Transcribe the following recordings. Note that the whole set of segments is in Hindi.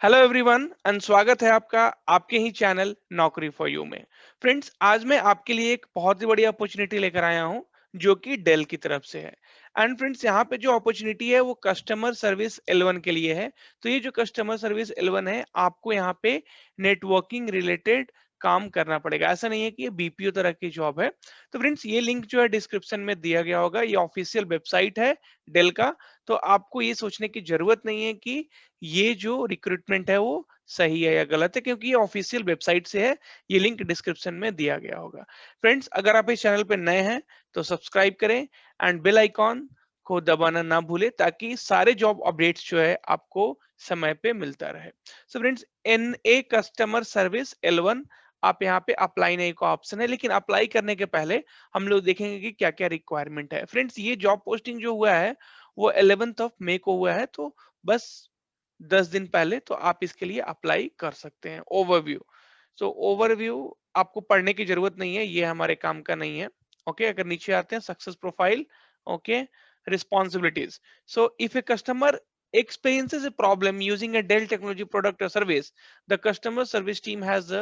हेलो एवरीवन एंड स्वागत है आपका आपके ही चैनल नौकरी फॉर यू में। फ्रेंड्स, आज मैं आपके लिए एक बहुत ही बड़ी अपॉर्चुनिटी लेकर आया हूं जो कि डेल की तरफ से है। एंड फ्रेंड्स, यहाँ पे जो अपॉर्चुनिटी है वो कस्टमर सर्विस एल1 के लिए है। तो ये जो कस्टमर सर्विस एल1 है, आपको यहाँ पे नेटवर्किंग रिलेटेड काम करना पड़ेगा। ऐसा नहीं है कि ये बीपीओ तरह की जॉब है। तो फ्रेंड्स, ये लिंक जो है डिस्क्रिप्शन में दिया गया होगा। ये ऑफिशियल वेबसाइट है डेल का। तो आपको ये सोचने की जरूरत नहीं है कि ये जो रिक्रूटमेंट है वो सही है या गलत है, क्योंकि ये ऑफिशियल वेबसाइट से है। ये लिंक डिस्क्रिप्शन में दिया गया होगा। फ्रेंड्स, अगर आप इस चैनल पे नए हैं तो सब्सक्राइब करें एंड बेल आइकॉन को दबाना ना भूलें, ताकि सारे जॉब अपडेट्स जो है आपको समय पे मिलता रहे। सो फ्रेंड्स, इन ए कस्टमर सर्विस L1 आप यहाँ पे अप्लाई नहीं का ऑप्शन है, लेकिन अप्लाई करने के पहले हम लोग देखेंगे कि क्या क्या रिक्वायरमेंट है। फ्रेंड्स, ये जॉब पोस्टिंग जो हुआ है वो 11th ऑफ मई को हुआ है। तो बस 10 दिन पहले तो आप इसके लिए अप्लाई कर सकते हैं। ओवरव्यू, सो ओवरव्यू आपको पढ़ने की जरूरत नहीं है, ये हमारे काम का नहीं है। ओके, अगर नीचे आते हैं success profile. Okay, responsibilities. So if a customer experiences a problem using a Dell technology product or service, the customer service team has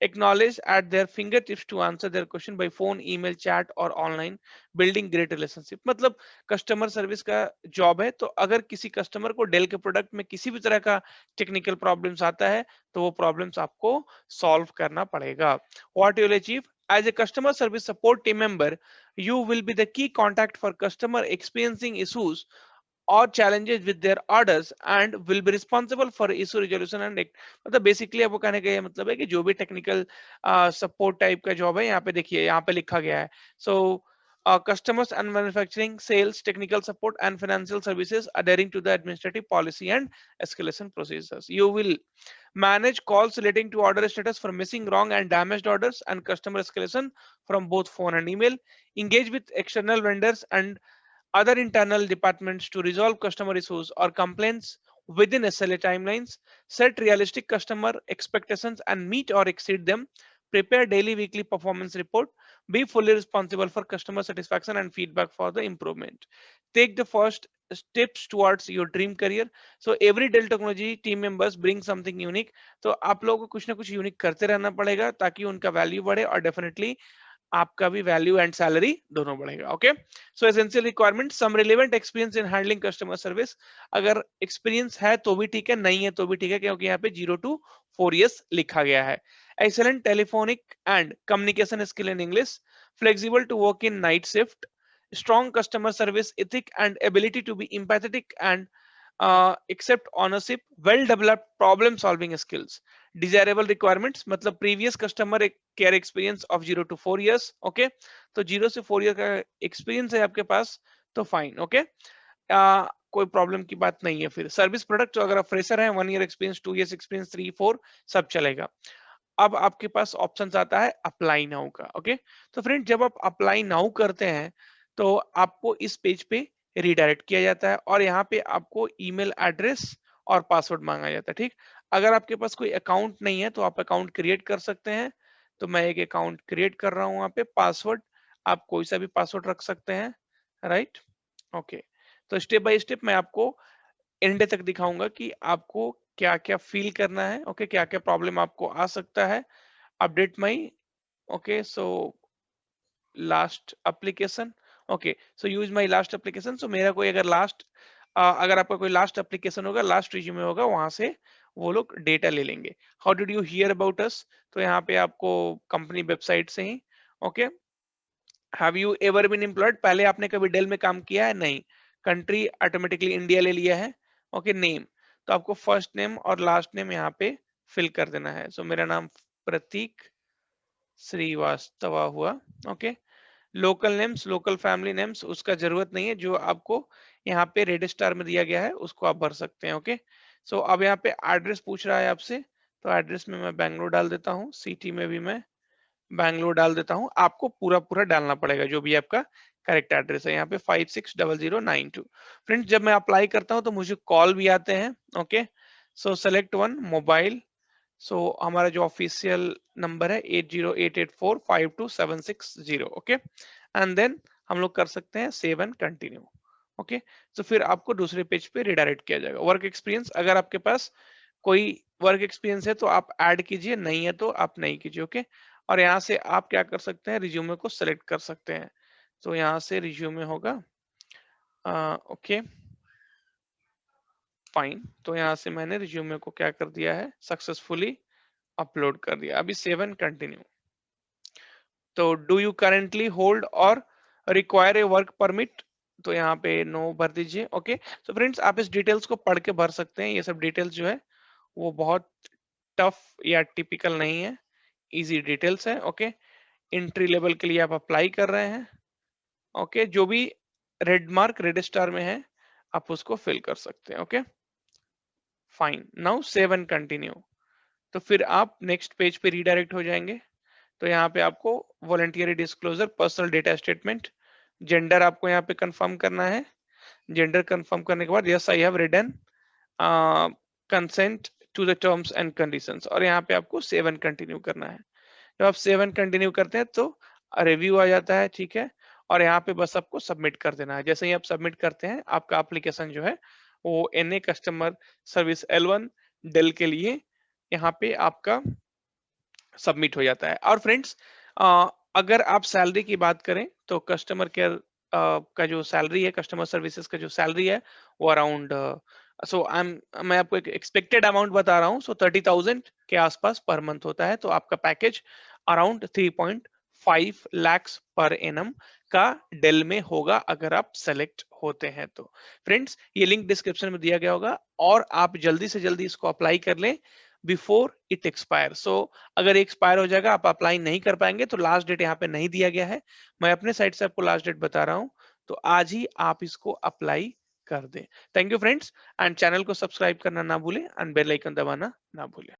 acknowledged at their fingertips to answer their question by phone, email, chat or online, building great relationship. मतलब कस्टमर सर्विस का जॉब है। तो अगर किसी कस्टमर को डेल के प्रोडक्ट में किसी भी तरह का टेक्निकल प्रॉब्लम्स आता है तो वो प्रॉब्लम्स आपको सॉल्व करना पड़ेगा। What you will achieve as a customer service support team member, you will be the key contact for customer experiencing issues or challenges with their orders and will be responsible for issue resolution and मतलब बेसिकली आपको कहने का ये मतलब है कि जो भी टेक्निकल सपोर्ट टाइप का जॉब है, यहाँ पे देखिए यहाँ पे लिखा गया है। सो customers and manufacturing, sales, technical support and financial services adhering to the administrative policy and escalation procedures. You will manage calls relating to order status for missing, wrong and damaged orders and customer escalation from both phone and email. Engage with external vendors and other internal departments to resolve customer issues or complaints within SLA timelines. Set realistic customer expectations and meet or exceed them. Prepare daily, weekly performance report. Be fully responsible for customer satisfaction and feedback for the improvement. Take the first steps towards your dream career. So every Dell Technology team members bring something unique. तो आप लोगों को कुछ ना कुछ यूनिक करते रहना पड़ेगा ताकि उनका वैल्यू बढ़े और डेफिनेटली आपका भी वैल्यू एंड सैलरी दोनों बढ़ेगा। Okay, so essential requirement, some relevant experience in handling customer service. अगर एक्सपीरियंस है तो भी ठीक है, नहीं है तो भी ठीक है, क्योंकि यहाँ पे 0 to 4 years लिखा गया है। Excellent telephonic and communication skill in English, flexible to work in night shift, strong customer service ethic and ability to be empathetic and accept ownership, well developed problem solving skills. Desirable requirements मतलब previous customer care experience of 0 to 4 years। Okay, तो 0 से 4 ईयर का एक्सपीरियंस है आपके पास तो फाइन। ओके, कोई प्रॉब्लम की बात नहीं है। फिर सर्विस प्रोडक्ट, तो अगर आप फ्रेशर हैं, 1 year एक्सपीरियंस, 2 years एक्सपीरियंस, 3 4 सब चलेगा। अब आपके पास ऑप्शन आता है अप्लाई नाउ का। ओके, तो फ्रेंड जब आप अप्लाई नाउ करते हैं तो आपको इस पेज पे रिडायरेक्ट किया जाता है और यहाँ पे आपको ईमेल एड्रेस और पासवर्ड मांगा जाता है। ठीक, अगर आपके पास कोई अकाउंट नहीं है तो आप अकाउंट क्रिएट कर सकते हैं। तो मैं एक अकाउंट क्रिएट कर रहा हूँ। वहाँ पे पासवर्ड आप कोई सा भी पासवर्ड रख सकते हैं, राइट। ओके, तो स्टेप बाय स्टेप मैं आपको एंड तक दिखाऊंगा कि आपको क्या क्या फील करना है। ओके, क्या क्या प्रॉब्लम आपको आ सकता है। Update my, okay, so last application. Okay, so use my last application. So मेरा कोई अगर लास्ट अगर आपका कोई लास्ट एप्लीकेशन होगा, लास्ट रिज्यूमे होगा, वहां से वो लोग डेटा ले लेंगे। How did you hear about us, तो यहाँ पे आपको कंपनी वेबसाइट से ही। Okay, have you ever been employed, पहले आपने कभी डेल में काम किया है? नहीं। कंट्री ऑटोमेटिकली इंडिया ले लिया है। ओके, नेम, तो आपको फर्स्ट नेम और लास्ट नेम यहाँ पे फिल कर देना है। सो मेरा नाम प्रतीक श्रीवास्तव हुआ। Okay, local names, local family names उसका जरूरत नहीं है, जो आपको यहाँ पे रेड स्टार में दिया गया है उसको आप भर सकते हैं। ओके, सो अब यहाँ पे एड्रेस पूछ रहा है आपसे, तो एड्रेस में मैं बैंगलोर डाल देता हूँ, सिटी में भी मैं बैंगलोर डाल देता हूँ। आपको पूरा पूरा डालना पड़ेगा जो भी आपका करेक्ट एड्रेस है। यहाँ पे 560092। फ्रेंड्स, जब मैं अप्लाई करता हूँ तो मुझे कॉल भी आते हैं। Okay, so select one mobile. So हमारा जो ऑफिशियल नंबर है 8088452760। ओके, एंड देन हम लोग कर सकते हैं सेव एंड कंटिन्यू। ओके, तो फिर आपको दूसरे पेज पे रिडायरेक्ट किया जाएगा। वर्क एक्सपीरियंस, अगर आपके पास कोई वर्क एक्सपीरियंस है तो आप ऐड कीजिए, नहीं है तो आप नहीं कीजिए। ओके, और यहाँ से आप क्या कर सकते हैं, रिज्यूमे को सेलेक्ट कर सकते हैं। तो यहाँ से रिज्यूमे होगा, ओके फाइन। तो यहाँ से मैंने रिज्यूमे को क्या कर दिया है, सक्सेसफुली अपलोड कर दिया। अभी सेव एंड कंटिन्यू। तो डू यू करेंटली होल्ड और रिक्वायर ए वर्क परमिट, तो यहाँ पे नो भर दीजिए। ओके, तो फ्रेंड्स आप इस डिटेल्स को पढ़ के भर सकते हैं। ये सब डिटेल्स जो है वो बहुत टफ या टिपिकल नहीं है, इजी डिटेल्स है। ओके, एंट्री लेवल के लिए आप अप्लाई कर रहे हैं। ओके, जो भी रेड मार्क रेड स्टार में है आप उसको फिल कर सकते हैं। Okay fine, now save and continue. तो फिर आप नेक्स्ट पेज पे रीडायरेक्ट हो जाएंगे। तो यहाँ पे आपको voluntary disclosure, personal data statement, gender आपको यहाँ पे कंफर्म करना है। जेंडर कंफर्म करने के बाद yes I have written consent to the terms and conditions, और यहाँ पे आपको सेव एंड कंटिन्यू करना है। जब आप सेव एंड कंटिन्यू करते हैं तो रिव्यू आ जाता है, ठीक है। और यहाँ पे बस आपको सबमिट कर देना है। जैसे ही आप सबमिट करते हैं आपका एप्लीकेशन जो है वो NA customer service L1 del के लिए यहाँ पे आपका सबमिट हो जाता है। और फ्रेंड्स अगर आप सैलरी की बात करें तो कस्टमर केयर का जो सैलरी है, कस्टमर सर्विसेज का जो सैलरी है वो अराउंड सो मैं आपको एक एक्सपेक्टेड अमाउंट बता रहा हूँ। सो 30,000 के आसपास पर मंथ होता है। तो आपका package around 3.5 lakhs per annum का डेल में होगा अगर आप सेलेक्ट होते हैं तो। फ्रेंड्स ये लिंक डिस्क्रिप्शन में दिया गया होगा और आप जल्दी से जल्दी इसको अप्लाई कर लें बिफोर इट एक्सपायर। सो अगर एक्सपायर हो जाएगा, आप अप्लाई नहीं कर पाएंगे, तो लास्ट डेट यहाँ पे नहीं दिया गया है। मैं अपने साइड से आपको लास्ट डेट बता रहा हूँ, तो आज ही आप इसको अप्लाई कर दें। Thank you friends, and channel को सब्सक्राइब करना ना भूलें एंड बेल आइकन दबाना ना भूलें।